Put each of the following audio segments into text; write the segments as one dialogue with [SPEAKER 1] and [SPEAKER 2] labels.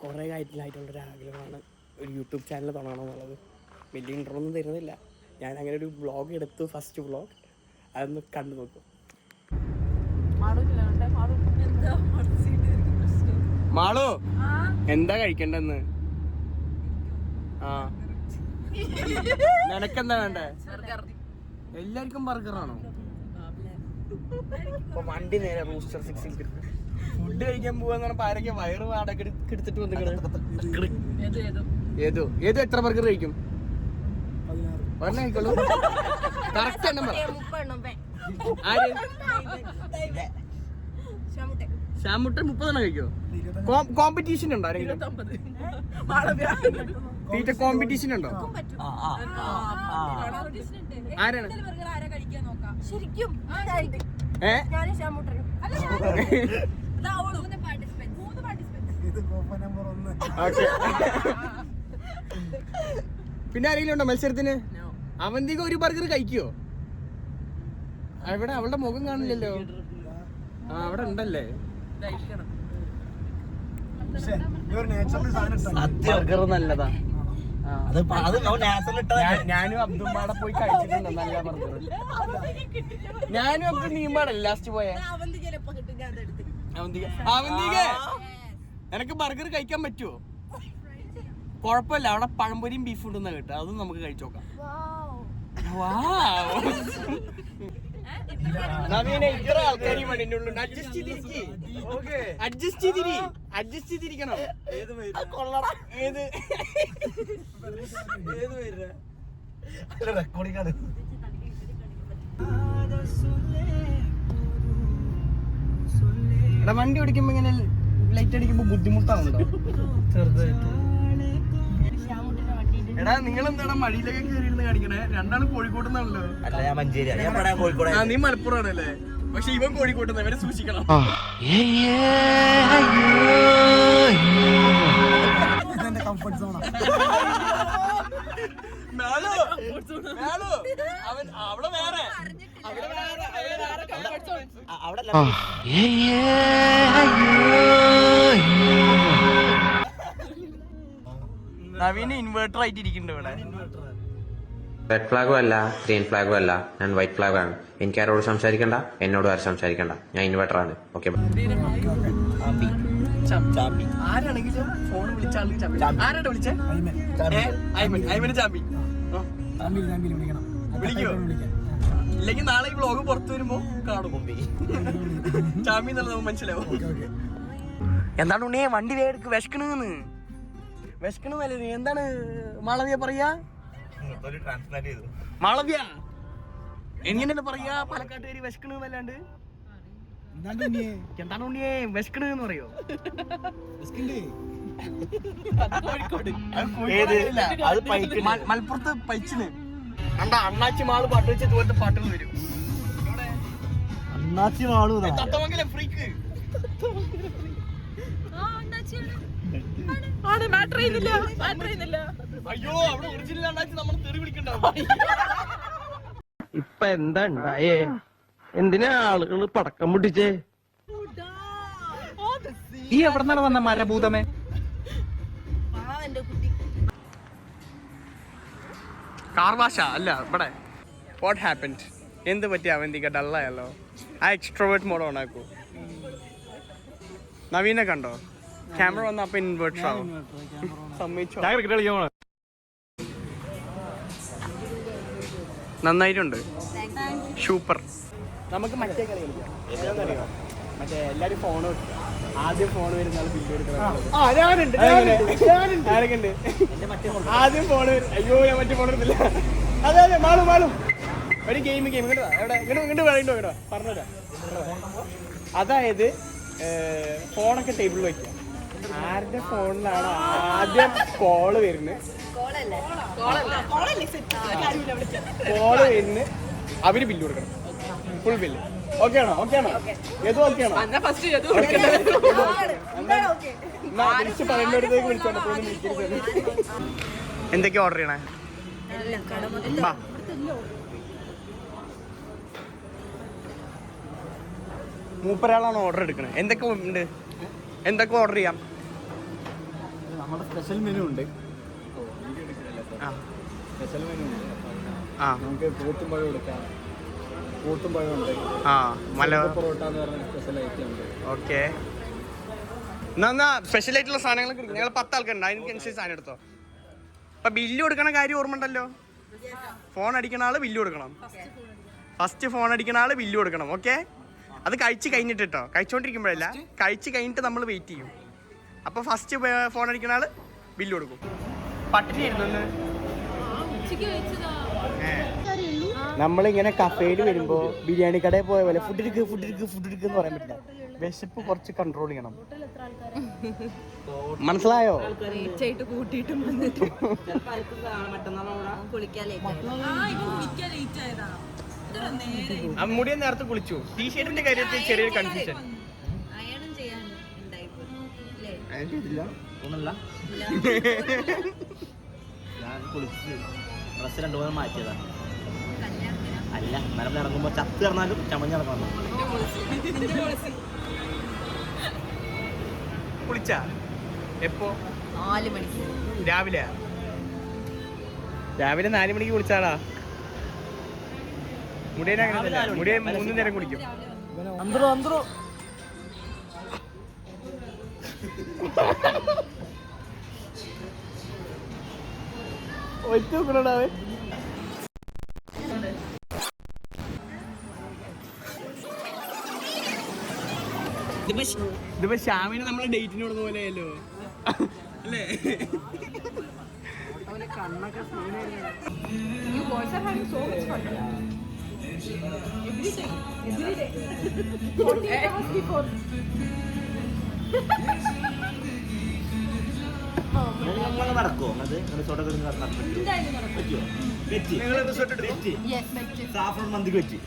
[SPEAKER 1] കുറേ ആയിട്ടുള്ളൊരു ആഗ്രഹമാണ് ഒരു യൂട്യൂബ് ചാനൽ തുടങ്ങണമെന്നുള്ളത്. വലിയ ഇൻട്രോ ഒന്നും തരുന്നില്ല. ഞാൻ അങ്ങനെ ഒരു വ്ളോഗ് എടുത്തു, ഫസ്റ്റ് വ്ളോഗ്. അതൊന്ന് കണ്ടു നോക്കും. മാളു എന്താ കഴിക്കണ്ടെന്ന്? ആ നിനക്കെന്താ വേണ്ടേ? എല്ലാവർക്കും ബർഗറാണോ? അപ്പൊ വണ്ടി നേരെ റൂസ്റ്റർ 6 ഫുഡ് കഴിക്കാൻ പോവാന്ന് പറഞ്ഞപ്പോ ആരൊക്കെ വയറ് വാടക എടുത്തിട്ട് വന്നിട്ട് ഏതോ എത്ര ബർഗർ കഴിക്കും? 16 കഴിക്കുള്ളൂ. കറക്റ്റ് എണ്ണം പറ. ആര്? ശ്യാമുട്ടൻ 30 കഴിക്കോ? കോമ്പറ്റീഷൻ ഉണ്ടോ ആരെങ്കിലും? തീറ്റ കോമ്പറ്റീഷൻ ഉണ്ടോ? ആരാണ്? പിന്നെ ആരെങ്കിലും ഉണ്ടോ മത്സരത്തിന്? അവന്തിക ഒരു ബർഗർ കഴിക്കോ? അവിടെ അവളുടെ മുഖം കാണില്ലല്ലോ. ആ അവിടെ ഉണ്ടല്ലേ. ബർഗർ നല്ലതാ. ഞാനും അബ്ദുമ്മാടെ പോയി കഴിച്ചിട്ടുണ്ട് നല്ല ബർഗർ. ഞാനും അബ്ദും നീമ്പാടല്ലേ ലാസ്റ്റ് പോയ. അവന്തിക എനക്ക് ബർഗർ കഴിക്കാൻ പറ്റുമോ? കൊഴപ്പമില്ല, അവിടെ പഴംപൊരിയും ബീഫ് ഉണ്ടെന്നാ കേട്ടോ. അതും നമുക്ക് കഴിച്ചു നോക്കാം. അഡ്ജസ്റ്റ് ചെയ്തിരിക്കണം. വണ്ടി ഓടിക്കുമ്പോ ഇങ്ങനെ ലൈറ്റ് അടിക്കുമ്പോ ബുദ്ധിമുട്ടാവുന്നുണ്ടോ? ചെറുതായിട്ട്. എടാ നിങ്ങൾ എന്താടാ മടിയിലൊക്കെ കയറിയിരുന്ന് കാണിക്കണേ? രണ്ടാളും കോഴിക്കോട് നിന്നാണല്ലോ. നീ മലപ്പുറമാണല്ലേ? പക്ഷെ ഇവൻ കോഴിക്കോട്ട് നിന്ന്. ഇവരെ സൂക്ഷിക്കണം. അവിടെ വേറെ നവീന് ഇൻവേർട്ടർ ആയിട്ട് ഇരിക്കുന്നുണ്ട് ഇവിടെ.
[SPEAKER 2] റെഡ് ഫ്ലാഗും അല്ല, ഗ്രീൻ ഫ്ലാഗും അല്ല, ഞാൻ വൈറ്റ് ഫ്ലാഗാണ്. എനിക്ക് ആരോട് സംസാരിക്കണ്ട, എന്നോട് ആരും സംസാരിക്കണ്ട. ഞാൻ ഇൻവേർട്ടറാണ്. ഓക്കെ.
[SPEAKER 1] ആരാണെങ്കിലും ഫോൺ വിളിച്ചേ? വിളിക്കോ? ഇല്ലെങ്കിൽ നാളെ ഈ വ്ളോഗ് പുറത്തു വരുമ്പോ കാണും. ചാമ്പി എന്നുള്ളത് മനസ്സിലാവും. എന്താണ് ഉണ്ണേ വണ്ടി വേഗം വിശക്കണെന്ന്? വിശക്കണെന്നല്ലേ? നീ എന്താണ് മാളവ്യ പറയാ? മാളവ്യ എങ്ങനെ പറയാ? പാലക്കാട്ടുകാരി വിശക്കണെന്നല്ലാണ്ട് എന്താണ് ഉണ്ണിയെ വിശക്കണെന്ന് പറയോ? മലപ്പുറത്ത് പൈച്ചിന് കണ്ട അണ്ണാച്ചി മാള് പാട്ട് വെച്ച് ഇതുപോലത്തെ പാട്ടുകൾ വരും. അണ്ണാച്ചി മാളു തത്തമംഗലം ഫ്രീക്ക്. അയ്യോ അവിടെ ഒറിജിനൽ അണ്ണാച്ചി നമ്മൾ തെറി വിളിക്കണ്ടാവും.
[SPEAKER 3] ഇപ്പൊ എന്താ ഉണ്ടായേ? എന്തിനാ ആളുകൾ പടക്കം പൊട്ടിച്ചേ?
[SPEAKER 1] ഈ എവിടെ നിന്നാണ് വന്ന മരഭൂതമേ? കാർവാശ അല്ല ഇവിടെ. What happened? എന്ത് പറ്റി അവന്തിക ഡള്ളായല്ലോ? ആ എക്സ്ട്രോവേർട്ട് മോഡ് ഓണാക്കൂ. നവീനെ കണ്ടോ? ക്യാമറ വന്ന അപ്പൊ ഇൻവേർട്ടർ ആവും. സമ്മതിച്ചോ? നന്നായിട്ടുണ്ട്. സൂപ്പർ. നമുക്ക് മറ്റേ കളി കളിക്കാം. എന്താണെന്നറിയോ? മറ്റേ എല്ലാരും ഫോൺ വെക്കുക. ആദ്യം ഫോൺ വരുന്ന ബില്ല് എടുക്കണം. ആരൊക്കെയുണ്ട്? ആദ്യം ഫോൺ വരും. അയ്യോ ഞാൻ മറ്റേ ഫോൺ എടുത്തില്ല. അതെ അതെ മാളും ഒരു ഗെയിം ഇങ്ങോട്ട് വേണ്ടോ പറഞ്ഞുതരാം. അതായത് ഫോണൊക്കെ ടേബിളിൽ വയ്ക്കുക. ആരുടെ ഫോണിലാണ് ആദ്യം കോള് വരുന്നത്? കോള് വരുന്നത് അവര് ബില്ല് കൊടുക്കണം. Full bill. ഓക്കെ ആണോ? ഏതോ ഓക്കെ ആണോ? വിളിച്ച് പറയുന്നവരത്തേക്ക് വിളിച്ചോണ്ട് എന്തൊക്കെയാ ഓർഡർ ചെയ്യണേ? മൂപ്പരാളാണ് ഓർഡർ എടുക്കണേ. എന്തൊക്കെ ഉണ്ട്? എന്തൊക്കെ ഓർഡർ ചെയ്യാം? നമ്മുടെ സ്പെഷ്യൽ മെനു ഉണ്ട്. സ്പെഷ്യൽ മെനു ഉണ്ട്. നമുക്ക് പോത്തും പഴം എടുക്കാം. പോത്തും പഴം ഉണ്ട്. പൊറോട്ട എന്ന് പറഞ്ഞ സ്പെഷ്യൽ ഐറ്റം ഉണ്ട്. ഓക്കെ, എന്നാ സ്പെഷ്യൽ ആയിട്ടുള്ള സാധനങ്ങൾ ഞങ്ങൾ 10 ആൾക്കുണ്ട്. അതിനനുസരിച്ച് സാധനം എടുത്തോ. അപ്പൊ ബില്ല് കൊടുക്കണ കാര്യം ഓർമ്മ ഉണ്ടല്ലോ. ഫോൺ അടിക്കണ ആള് ബില്ല് കൊടുക്കണം. ഫസ്റ്റ് ഫോൺ അടിക്കണ ആള് ബില്ല് കൊടുക്കണം. ഓക്കെ, അത് കഴിച്ച് കഴിഞ്ഞിട്ട് കേട്ടോ. കഴിച്ചോണ്ടിരിക്കുമ്പോഴല്ല, കഴിച്ച് കഴിഞ്ഞിട്ട് നമ്മൾ വെയിറ്റ് ചെയ്യും. അപ്പൊ ഫസ്റ്റ് ഫോൺ അടിക്കണ ആള് ബില്ല് കൊടുക്കും. പട്ടിണിയായിരുന്നു. നമ്മളിങ്ങനെ കഫേയിൽ വരുമ്പോ ബിരിയാണി കടയിൽ പോയ പോലെ ഫുഡ് എടുക്ക് എന്ന് പറയാൻ പറ്റില്ല. വിശപ്പ് കുറച്ച് കൺട്രോൾ ചെയ്യണം. മനസ്സിലായോ? മുടിയെ നേരത്തെ കുളിച്ചു. ടീഷർട്ടിന്റെ കാര്യത്തിൽ ചെറിയൊരു കൺഫ്യൂഷൻ.
[SPEAKER 4] ഞാൻ കുളിച്ച് ഡ്രസ് 2 മൂന്ന് മാറ്റിയതാ. അല്ല, മരം ഇറങ്ങുമ്പോ ചത്ത് കിടന്നാലും ചമഞ്ഞിറങ്ങണം.
[SPEAKER 1] കുളിച്ച എപ്പോ?
[SPEAKER 5] 4 മണിക്ക്.
[SPEAKER 1] രാവിലെ 4 മണിക്ക് കുളിച്ചാടാ. മുടിയനെ അങ്ങനെ മുടിയെ 3 നേരം കുളിക്കും. ഇതിപ്പോ ഷാമിന് നമ്മളെ ഡേറ്റിന് കൊടുക്കുന്ന പോലെയല്ലോ അല്ലേ? കണ്ണൊക്കെ
[SPEAKER 4] നടക്കുമോ? സാഫ്രോൺ മന്തിക്ക് വെച്ച്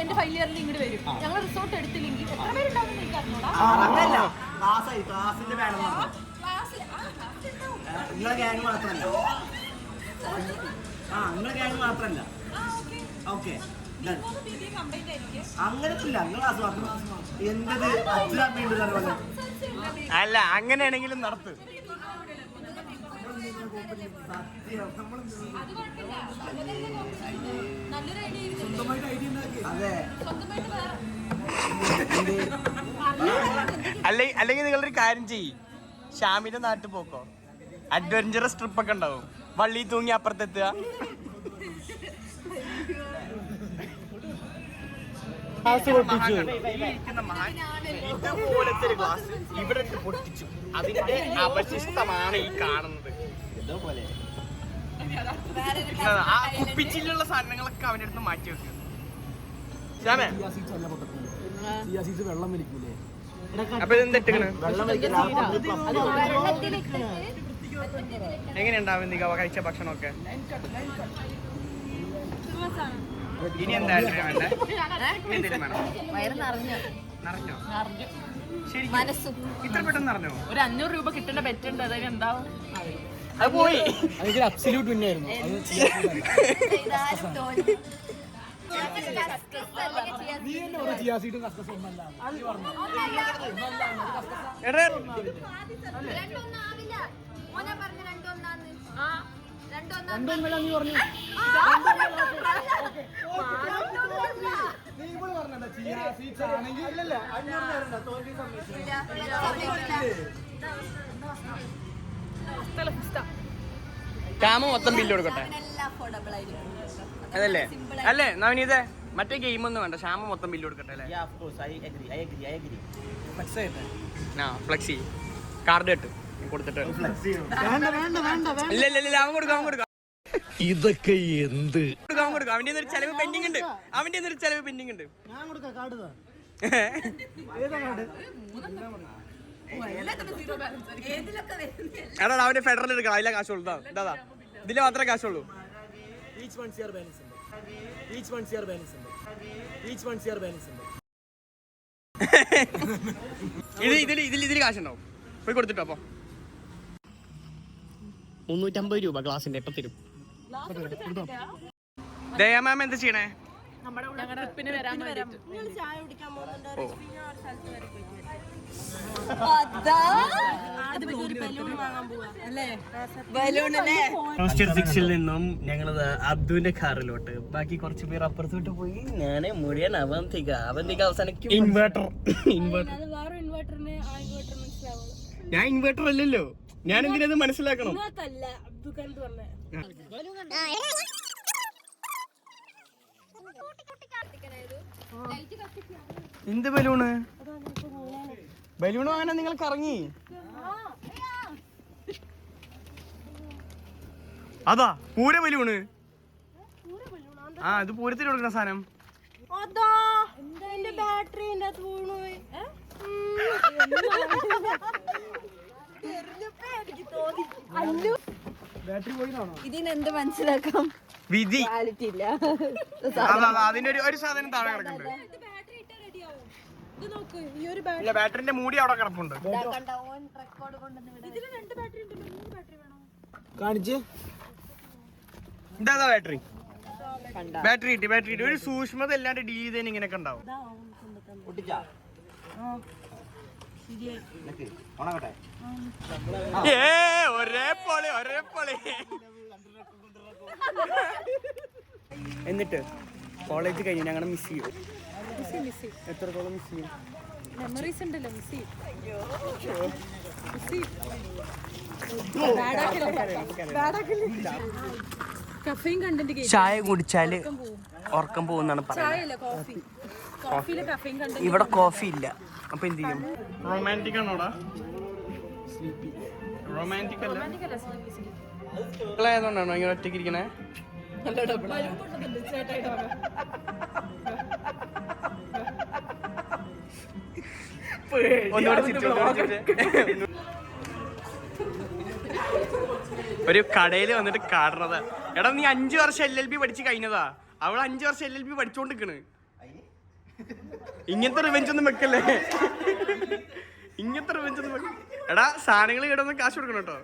[SPEAKER 5] എന്റെ ഫൈലിയറിൽ ഇങ്ങോട്ട് വരും. ഞങ്ങൾ റിസോർട്ട് എടുത്തില്ലെങ്കിൽ എത്ര പേരുണ്ടാവും
[SPEAKER 4] ക്ലാസ്സിന്റെ വേണം. നിങ്ങളെ ഗ്യാങ് മാത്രല്ല. നിങ്ങളെ ഗ്യാങ് മാത്രല്ല. ഓക്കെ, അങ്ങനത്തില്ല. നിങ്ങൾ എന്തത് അച്ഛനാൻ വേണ്ടി
[SPEAKER 1] അല്ല, അങ്ങനെയാണെങ്കിലും നടത്തും. അല്ലെങ്കിൽ നിങ്ങളൊരു കാര്യം ചെയ്യ്. ഷാമിന്റെ നാട്ടിൽ പോക്കോ. അഡ്വഞ്ചറസ് ട്രിപ്പ് ഒക്കെ ഉണ്ടാവും. വള്ളി തൂങ്ങി അപ്പുറത്തെത്തുക. ഇതുപോലത്തെ ഒരു ഗ്ലാസ് ഇവിടെ പൊട്ടിച്ചു. അതിന്റെ അവശിഷ്ടമാണ് ഈ കാണുന്നത്. ആ കുപ്പിച്ചിലുള്ള സാധനങ്ങളൊക്കെ അവന്റെ അടുത്ത് മാറ്റി വെക്കുക.
[SPEAKER 4] വെള്ളം വലിക്കൂലേ?
[SPEAKER 1] അപ്പൊ ഇതെന്തിട്ടാണ് എങ്ങനെയുണ്ടാവും നീ കഴിച്ച ഭക്ഷണമൊക്കെ? ഇനി എന്തായാലും വേണ്ടേ?
[SPEAKER 5] വയറ് നിറഞ്ഞോ?
[SPEAKER 1] ശരി, ഇത്ര പെട്ടെന്ന് നിറഞ്ഞോ?
[SPEAKER 5] ഒരു 500 രൂപ കിട്ടേണ്ട ബെറ്റുണ്ട്. അതൊക്കെ എന്താവും?
[SPEAKER 1] അത് പോയി.
[SPEAKER 4] അതൊരു അബ്സല്യൂട്ട് വിന്നായിരുന്നു.
[SPEAKER 1] ക്യാമ മൊത്തം ബില്ല് കൊടുക്കട്ടെ അതല്ലേ? അല്ലേ നവനീതേ, മറ്റേ ഗെയിം ഒന്നും വേണ്ട. ശ്യാമ മൊത്തം ബില്ല് കൊടുക്കട്ടെ അല്ലേ? ഫ്ലെക്സി കാർഡ് കെട്ട് കൊടുത്തിട്ട്. ഇല്ല അവൻ കൊടുക്കാം.
[SPEAKER 3] ഇതൊക്കെ എന്ത്?
[SPEAKER 1] അവന്റെ ഒരു ചെലവ് പെൻഡിങ് ഉണ്ട്. എടാ, അവന്റെ ഫെഡറൽ എടുക്കണം. അതിലെ കാശുള്ളൂ. ഇതാ ഇതില് മാത്രമേ കാശുള്ളൂ. ഇതിൽ കാശുണ്ടാവും. പോയി കൊടുത്തിട്ടോ. അപ്പൊ 350 രൂപ ഗ്ലാസിന്റെ. എപ്പം തരും? ദയാമാം എന്ത് ചെയ്യണേ? റോസ്റ്റർ 6 നിന്നും ഞങ്ങളത് അബ്ദുവിന്റെ കാറിലോട്ട്, ബാക്കി കുറച്ച് പേർ അപ്പുറത്തോട്ട് പോയി. ഞാന് മുഴുവൻ അവന്തിക അവസാനം ഇൻവേർട്ടർ. ഞാൻ ഇൻവേർട്ടർ അല്ലല്ലോ, ഞാൻ എന്തിനത് മനസ്സിലാക്കണം. എന്ത് ബലൂണ്? ബലൂണ് വാങ്ങാൻ നിങ്ങൾ കറങ്ങി? അതാ പൂര ബലൂണ്. ആ ഇത് പൂരത്തിൽ കൊടുക്കുന്ന സാധനം.
[SPEAKER 5] ഇതിനെന്ത് മനസ്സിലാക്കാം?
[SPEAKER 1] വിധി. അതിന്റെ ഒരു സാധനം താഴെ കിടക്കുന്നുണ്ട്. ബാറ്ററിന്റെ മൂടി അവിടെ കിടപ്പുണ്ട്. കാണിച്ച് ഇതാ ബാറ്ററി. ബാറ്ററി കിട്ടി. ഒരു സൂക്ഷ്മത അല്ലാണ്ട് ഡീൽ ചെയ്തതിന് ഇങ്ങനെയൊക്കെ ഉണ്ടാവും. ഒരേ പൊളി. എന്നിട്ട് കോളേജ് കഴിഞ്ഞ് ഞങ്ങളെ മിസ് ചെയ്യും. എത്രത്തോളം മിസ് ചെയ്യും?
[SPEAKER 5] മെമ്മറീസ് ഉണ്ടല്ലോ, മിസ് ചെയ്യും.
[SPEAKER 1] ചായ കുടിച്ചാല് ഉറക്കം പോകുന്നാണ് പറയുന്നത്. ഇവിടെ കോഫി ഇല്ല. അപ്പൊ എന്ത് ചെയ്യും? റൊമാൻറ്റിക് ആണോടാ? റൊമാൻറ്റിക് അല്ല. ആയതുകൊണ്ടാണോ ഇങ്ങനെ ഒറ്റയ്ക്ക് ഇരിക്കണേ? ഒരു കടയിൽ വന്നിട്ട് കാണുന്നത്. എടാ നീ 5 വർഷം LLB പഠിച്ച് കഴിഞ്ഞതാ. അവൾ 5 വർഷം LLB പഠിച്ചോണ്ടിരിക്കണ്. ഇങ്ങനത്തെ റിവെഞ്ച് ഒന്നും വെക്കല്ലേ. എടാ സാധനങ്ങൾ കേടൊന്നും കാശ് കൊടുക്കണം കേട്ടോ.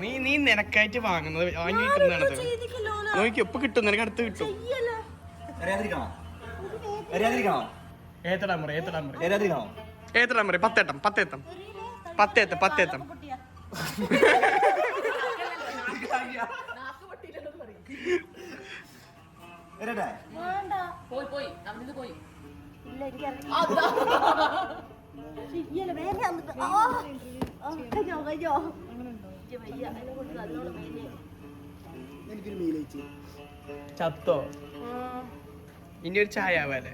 [SPEAKER 1] നീ നിനക്കായിട്ട് വാങ്ങുന്നത് വാങ്ങി കിട്ടുന്നതാണത്. നോക്കി എപ്പോ കിട്ടും, നിനക്ക് അടുത്ത് കിട്ടും. ഏത്തടാ മുറി 10 ഏത്തം. ചത്തോ? ഇനി ഒരു ചായ ആവാലേ?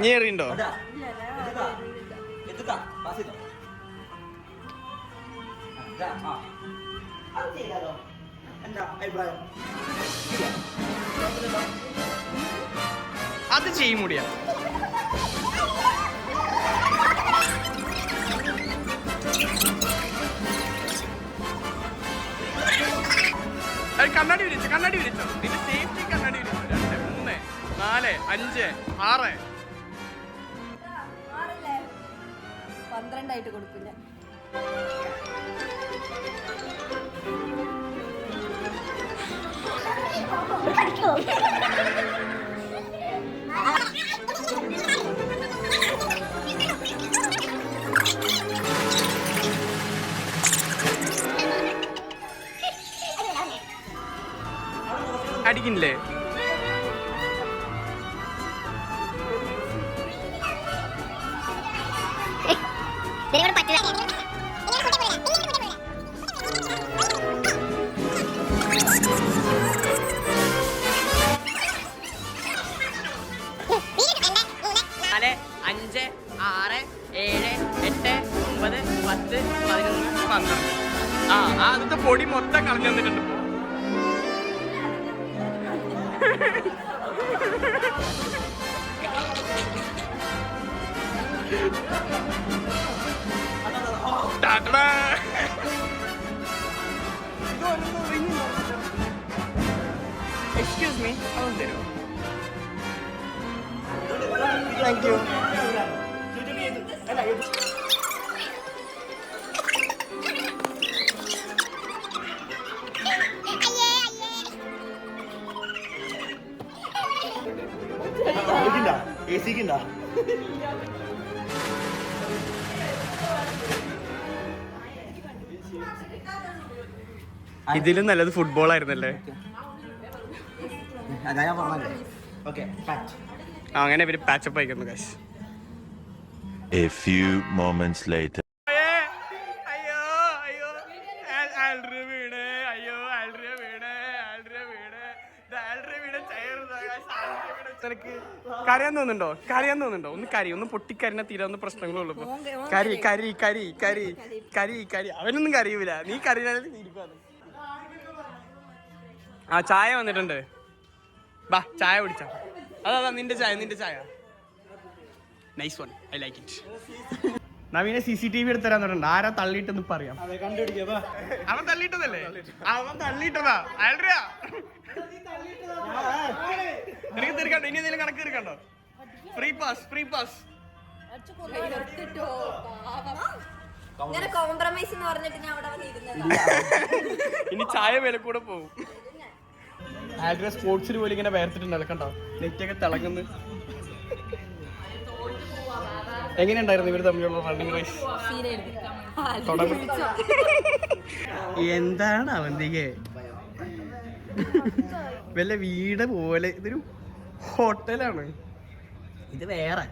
[SPEAKER 1] നീ എറിയുണ്ടോ? അത് ചെയ്യും മുടിയാ. കണ്ണാടി വിരിച്ചോ. നിന്റെ സേഫ്റ്റി കണ്ണാടി വിരിച്ചോ. 2, 3, 4, 5, 6.
[SPEAKER 5] 12 കൊടുക്കില്ല.
[SPEAKER 1] അടിക്കില്ലേ? ആദ്യത്തെ പൊടി മൊത്തം കളഞ്ഞു തന്നിട്ടുണ്ട്. എക്സ്ക്യൂസ് മീ അതൊന്ന് തരുമോ? Thank you. ഇതിലും നല്ലത് ഫുട്ബോൾ ആയിരുന്നല്ലേ. അങ്ങനെ ഇവര് പാച്ചപ്പ് അയക്കുന്നു കാശ്.
[SPEAKER 6] A few moments later.
[SPEAKER 1] അയ്യോ അയ്യോ ആൽഡ്രിയ വീണ്, അയ്യോ ആൽഡ്രിയ വീണ്, ആൽഡ്രിയ വീണ്, ആൽഡ്രിയ വീണ് നിനക്ക് കരയാൻ തോന്നുന്നുണ്ടോ? കരയാൻ തോന്നുന്നുണ്ടോ? ഒന്ന് കരി, ഒന്ന് പൊട്ടിക്കരിഞ്ഞ തീരാവുന്ന പ്രശ്നങ്ങളുള്ളൂ. കരി കരി കരി കരി കരി കരി. അവനൊന്നും കരയൂല, നീ കരയാൻ തീരുമാനം. ആ ചായ വന്നിട്ടുണ്ട്, ബാ ചായ കുടിച്ചാ. അതാ നിന്റെ ചായ, നിന്റെ ചായ. Nice one, I like it. നവീനെ CCTV എടുത്തരാൻ പറഞ്ഞിട്ടുണ്ട്. ആരാ തള്ളിയിട്ടെന്ന് പറയാം. അവൻ തള്ളിയിട്ടതല്ലേ? അവൻ തള്ളിയിട്ടതാ. ആൽഡ്രിയ എനിക്ക് തീർക്കണ്ടോ? ഇനി എന്തെങ്കിലും കണക്ക് തീർക്കണ്ടോ? Free pass, free pass.
[SPEAKER 7] Compromise എന്ന് പറഞ്ഞിട്ട് ഞാൻ അവിടെ വന്നിരുന്നത്.
[SPEAKER 1] ഇനി ചായ വില കൂടെ പോകും. ആൽഡ്രിയ സ്പോർട്സിൽ പോലും ഇങ്ങനെ വേർത്തിട്ടുണ്ടല്ലോ, കണ്ടോ നെറ്റൊക്കെ തിളങ്ങുന്നു. എങ്ങനെയുണ്ടായിരുന്നു ഇവർ തമ്മിലുള്ള റണ്ണിങ് റേസ്? എന്താണ് അവന്തികെ വല്ല വീട് പോലെ? ഇതൊരു ഹോട്ടലാണ്, ഇത് വേറെ.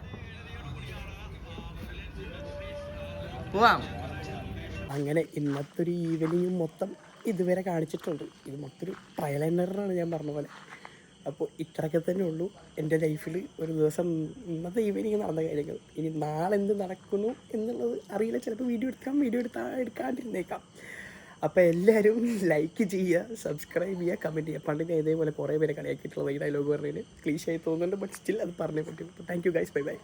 [SPEAKER 1] പോവാം. അങ്ങനെ ഇന്നത്തെ ഒരു ഈവനിങ് മൊത്തം ഇതുവരെ കാണിച്ചിട്ടുണ്ട്. ഇത് മൊത്തം ഒരു ട്രയൽ ആൻഡ് ഞാൻ പറഞ്ഞ പോലെ. അപ്പോൾ ഇത്രയൊക്കെ തന്നെ ഉള്ളൂ എൻ്റെ ലൈഫിൽ ഒരു ദിവസം ഇന്നത്തെ ഈവനിങ് നടന്ന കാര്യങ്ങൾ. ഇനി നാളെ എന്ത് നടക്കുന്നു എന്നുള്ളത് അറിയില്ല. ചിലപ്പോൾ വീഡിയോ എടുക്കാണ്ടിരുന്നേക്കാം. അപ്പോൾ എല്ലാവരും ലൈക്ക് ചെയ്യുക, സബ്സ്ക്രൈബ് ചെയ്യുക, കമൻറ്റ് ചെയ്യുക. പണ്ടിന് ഇതേപോലെ കുറേ പേരെ കളിയാക്കിയിട്ടുള്ളത് ഈ ഡയലോഗ് പറഞ്ഞതിന് ക്ലീശയായി തോന്നുന്നുണ്ട്, ബട്ട് സ്റ്റിൽ അത് പറഞ്ഞേ പറ്റും. Thank you guys, bye bye.